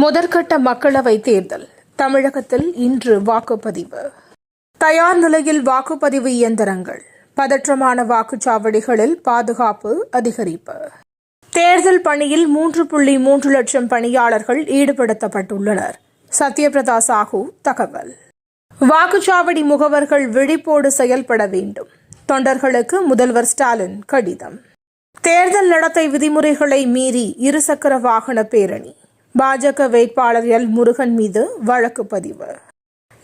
முதற்கட்ட மக்களவைத் தேர்தல் தமிழகத்தில் இன்று வாக்குப்பதிவு. தயார் நிலையில் வாக்குப்பதிவு இயந்திரங்கள். பதற்றமான வாக்குச்சாவடிகளில் பாதுகாப்பு அதிகரிப்பு. தேர்தல் பணியில் 3.3 லட்சம் பணியாளர்கள் ஈடுபடுத்தப்பட்டுள்ளனர். சத்யபிரதா சாஹூ தகவல். வாக்குச்சாவடி முகவர்கள் விழிப்போடு செயல்பட வேண்டும். தொண்டர்களுக்கு முதல்வர் ஸ்டாலின் கடிதம். தேர்தல் நடத்தை விதிமுறைகளை மீறி இருசக்கர வாகன பேரணி. பாஜக வேட்பாளர் எல் முருகன் மீது வழக்கு பதிவு.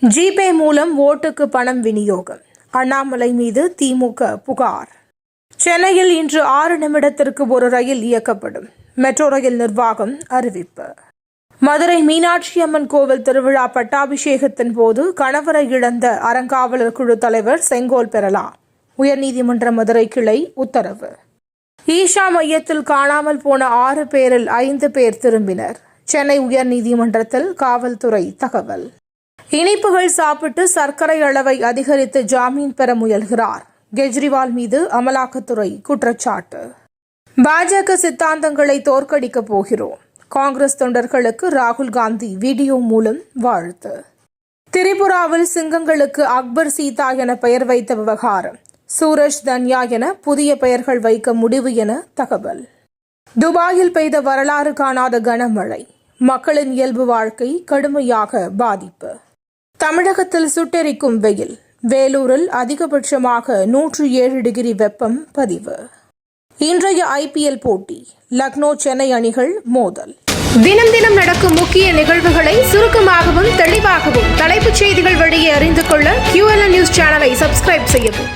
ஜிபே மூலம் ஓட்டுக்கு பணம் விநியோகம். அண்ணாமலை மீது திமுக புகார். சென்னையில் இன்று 6 நிமிடத்திற்கு ஒரு ரயில் இயக்கப்படும். மெட்ரோ ரயில் நிர்வாகம் அறிவிப்பு. மதுரை மீனாட்சி அம்மன் கோவில் திருவிழா பட்டாபிஷேகத்தின் போது கணவரை இழந்த அறங்காவலர் குழு தலைவர் செங்கோல் பெறலாம். உயர்நீதிமன்ற மதுரை கிளை உத்தரவு. ஈஷா மையத்தில் காணாமல் போன 6 பேரில் 5 பேர் திரும்பினர். சென்னை உயர்நீதிமன்றத்தில் காவல்துறை தகவல். இனிப்புகள் சாப்பிட்டு சர்க்கரை அளவை அதிகரித்து ஜாமீன் பெற முயல்கிறார். கெஜ்ரிவால் மீது அமலாக்கத்துறை குற்றச்சாட்டு. பாஜக சித்தாந்தங்களை தோற்கடிக்கப் போகிறோம். காங்கிரஸ் தொண்டர்களுக்கு ராகுல் காந்தி வீடியோ மூலம் வாழ்த்து. திரிபுராவில் சிங்கங்களுக்கு அக்பர் சீதா என பெயர் வைத்த விவகாரம். சூரஜ் தன்யா என புதிய பெயர்கள் வைக்க முடிவு என தகவல். துபாயில் பெய்த வரலாறு காணாத கனமழை. மக்களின் இயல்பு வாழ்க்கை கடுமையாக பாதிப்பு. தமிழகத்தில் சுட்டெரிக்கும் வெயில். வேலூரில் அதிகபட்சமாக 107 டிகிரி வெப்பம் பதிவு. இன்றைய IPL போட்டி. லக்னோ சென்னை அணிகள் மோதல். தினம் தினம் நடக்கும் முக்கிய நிகழ்வுகளை சுருக்கமாகவும் தெளிவாகவும் தலைப்புச் செய்திகள் வழியே அறிந்து கொள்ள QLN நியூஸ் சேனலை சப்ஸ்கிரைப் செய்யவும்.